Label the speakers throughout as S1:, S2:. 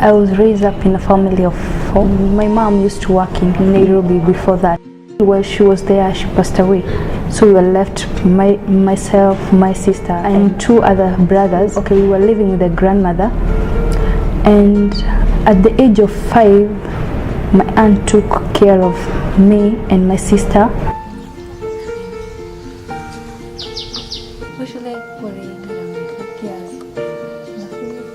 S1: I was raised up in a family of four. My mom used to work in Nairobi before that. While she was there, she passed away. So we were left, myself, my sister, and two other brothers. Okay, we were living with a grandmother. And at the age of 5, my aunt took care of me and my sister.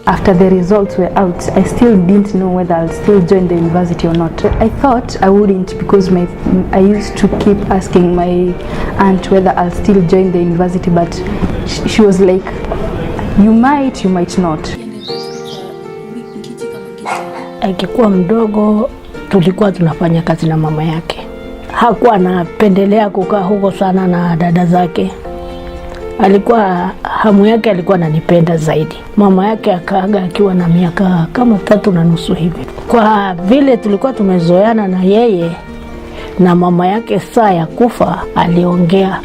S1: After the results were out, I still didn't know whether I'll still join the university or not. I thought I wouldn't because I used to keep asking my aunt whether I'll still join the university, but she was like, you might not.
S2: Akikuwa mdogo tulikuwa tunafanya kazi na mama yake. Hakuwa anapendelea kukaa huko sana na dada zake. Alikuwa hamu yake alikuwa ananipenda zaidi. Mama yake akaaga akiwa na miaka kama 3.5 hivi. Kwa vile tulikuwa tumezoeana na yeye na mama yake, saa ya kufa aliongea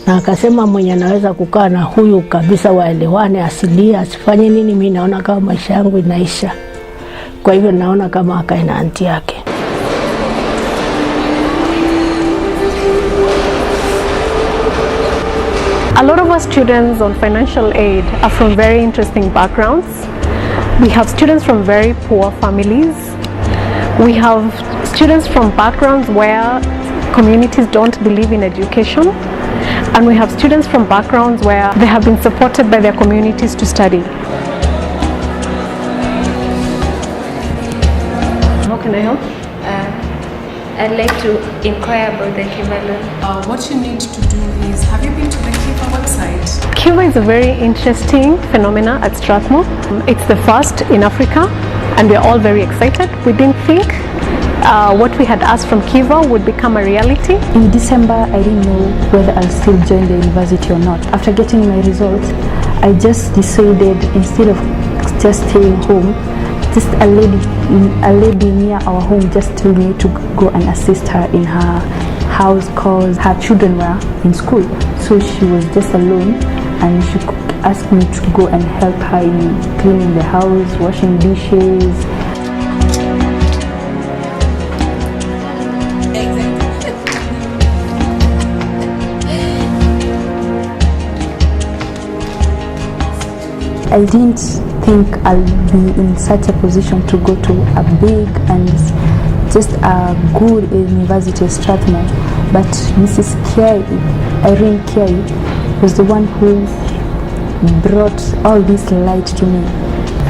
S2: na akasema mwenye anaweza kukaa na huyu kabisa waelewane, asilia, asifanye nini, mimi naona kama maisha yangu inaisha. Kwa hivyo naona kama akae na aunti yake.
S3: A lot of our students on financial aid are from very interesting backgrounds. We have students from very poor families. We have students from backgrounds where communities don't believe in education. And we have students from backgrounds where they have been supported by their communities to study. How can I help?
S4: I'd like to inquire about the Kiva loan.
S5: What you need to do is, have you been to the Kiva website?
S3: Kiva is a very interesting phenomenon at Strathmore. It's the first in Africa and we're all very excited. We didn't think what we had asked from Kiva would become a reality.
S1: In December, I didn't know whether I'll still join the university or not. After getting my results, I just decided instead of just staying home, just a lady near our home just told me to go and assist her in her house because her children were in school. So she was just alone and she asked me to go and help her in cleaning the house, washing dishes. I didn't think I'll be in such a position to go to a big and just a good university, Strathmore. But Mrs. Irene Kiai was the one who brought all this light to me.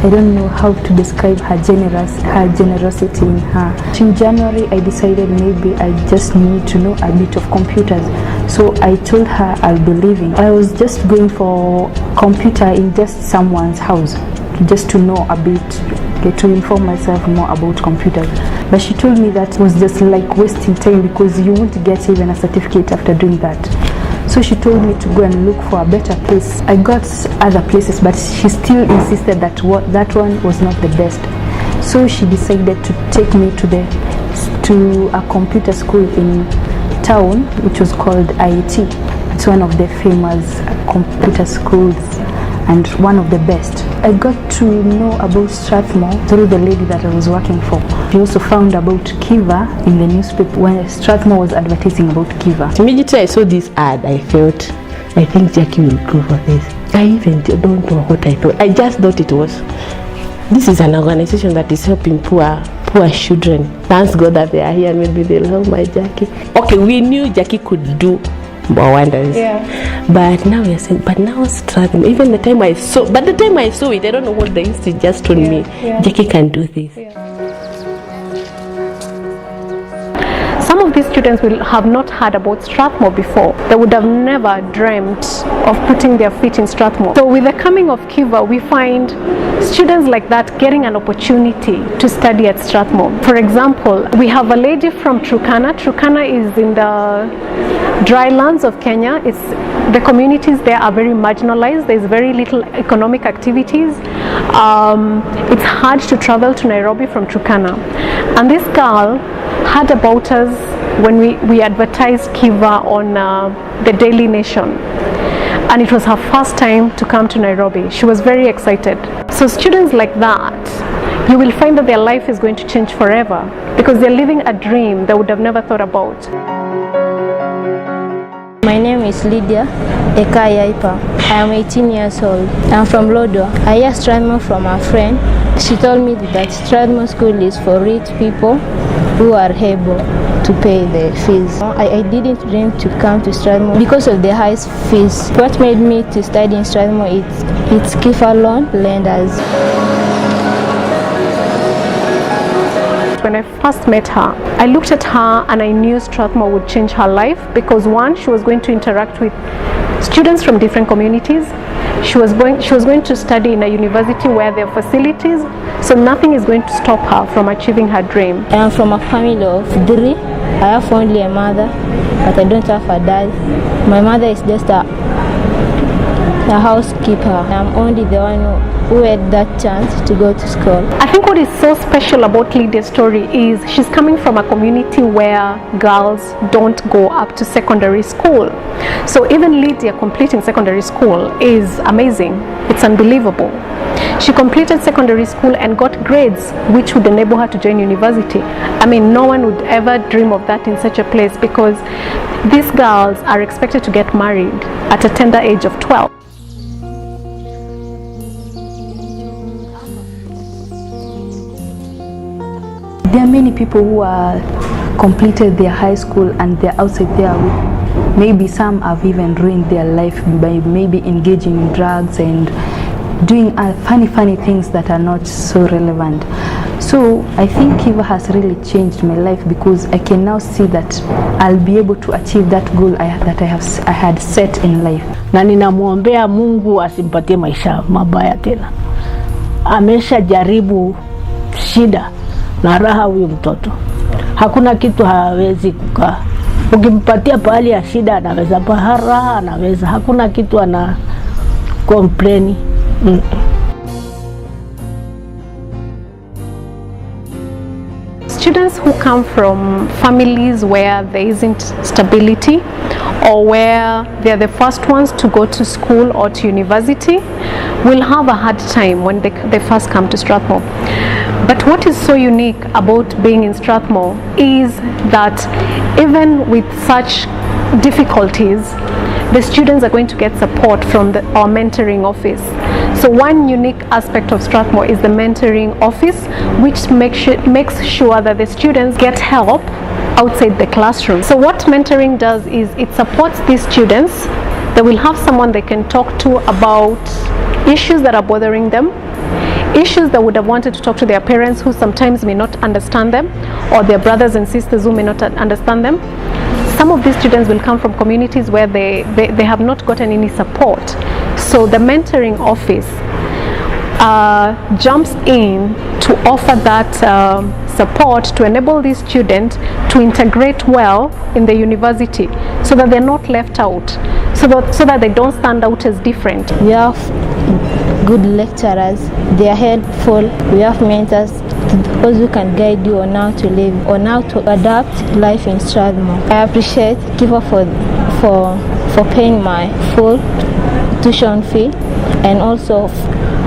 S1: I don't know how to describe her generosity in her. In January, I decided maybe I just need to know a bit of computers. So I told her I'll be leaving. I was just going for computer in just someone's house, just to know a bit, to inform myself more about computers. But she told me that was just like wasting time because you won't get even a certificate after doing that. So she told me to go and look for a better place. I got other places, but she still insisted that that one was not the best. So she decided to take me to a computer school in town, which was called IIT. It's one of the famous computer schools and one of the best. I got to know about Strathmore through the lady that I was working for. She also found about Kiva in the newspaper when Strathmore was advertising about Kiva.
S6: Immediately I saw this ad, I think Jackie will go for this. I even don't know what I thought. I just thought this is an organization that is helping poor children. Thanks God that they are here, maybe they'll help my Jackie. Okay, we knew Jackie could do more wonders.
S3: Yeah.
S6: But now we are saying, but now Strathmore, even the time I saw it, I don't know what the institute just told me. Yeah. Jackie can do this.
S3: Yeah. Some of these students will have not heard about Strathmore before. They would have never dreamt of putting their feet in Strathmore. So with the coming of Kiva, we find students like that getting an opportunity to study at Strathmore. For example, we have a lady from Turkana. Turkana is in the dry lands of Kenya. The communities there are very marginalized. There's very little economic activities. It's hard to travel to Nairobi from Turkana. And this girl heard about us when we advertised Kiva on the Daily Nation. And it was her first time to come to Nairobi. She was very excited. So students like that you will find that their life is going to change forever, because they're living a dream they would have never thought about.
S7: My name is Lydia Ekayaipa. I am 18 years old. I'm from Lodwar. I hear Strathmore from a friend. She told me that Strathmore School is for rich people who are able to pay the fees. I didn't dream to come to Strathmore because of the high fees. What made me to study in Strathmore it's Kiva loan lenders.
S3: When I first met her, I looked at her and I knew Strathmore would change her life, because one, she was going to interact with students from different communities. She was going to study in a university where there are facilities, so nothing is going to stop her from achieving her dream.
S7: I am from a family of 3. I have only a mother, but I don't have a dad. My mother is just a housekeeper. I'm only the one who had that chance to go to school.
S3: I think what is so special about Lydia's story is she's coming from a community where girls don't go up to secondary school. So even Lydia completing secondary school is amazing. It's unbelievable. She completed secondary school and got grades which would enable her to join university. I mean, no one would ever dream of that in such a place, because these girls are expected to get married at a tender age of 12.
S1: There are many people who are completed their high school and they're outside there with, maybe some have even ruined their life by maybe engaging in drugs and doing funny things that are not so relevant. So I think Kiva has really changed my life, because I can now see that I'll be able to achieve that goal I had set in life.
S2: Na ninamwombea Mungu asimpatie maisha mabaya tena. Amesha jaribu shida na raha huyu mtoto. Hakuna kitu hawezi kukaa. Ukimpatia pahali ya shida anaweza, raha anaweza. Hakuna kitu ana complain.
S3: Students who come from families where there isn't stability, or where they're the first ones to go to school or to university, will have a hard time when they first come to Strathmore. But what is so unique about being in Strathmore is that even with such difficulties, the students are going to get support from our mentoring office. So one unique aspect of Strathmore is the mentoring office, which makes sure that the students get help outside the classroom. So what mentoring does is it supports these students. They will have someone they can talk to about issues that are bothering them, issues that would have wanted to talk to their parents who sometimes may not understand them, or their brothers and sisters who may not understand them. Some of these students will come from communities where they have not gotten any support. So the mentoring office jumps in to offer that support to enable these students to integrate well in the university, so that they're not left out, so that they don't stand out as different.
S7: We have good lecturers, they are helpful. We have mentors, those who can guide you on how to live, on how to adapt life in Strathmore. I appreciate Kiva for paying my full tuition fee, and also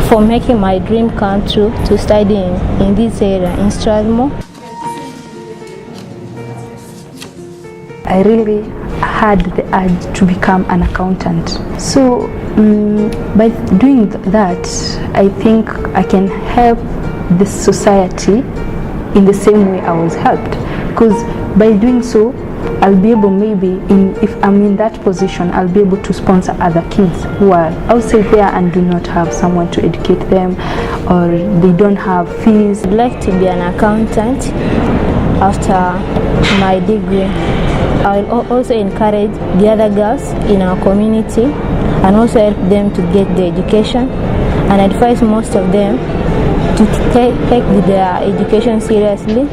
S7: for making my dream come true to study in this area in Strathmore.
S1: I really had the urge to become an accountant. So by doing that, I think I can help the society in the same way I was helped. Because by doing so, I'll be able, maybe if I'm in that position, I'll be able to sponsor other kids who are outside there and do not have someone to educate them, or they don't have fees.
S7: I'd like to be an accountant after my degree. I will also encourage the other girls in our community and also help them to get the education, and advise most of them to take their education seriously.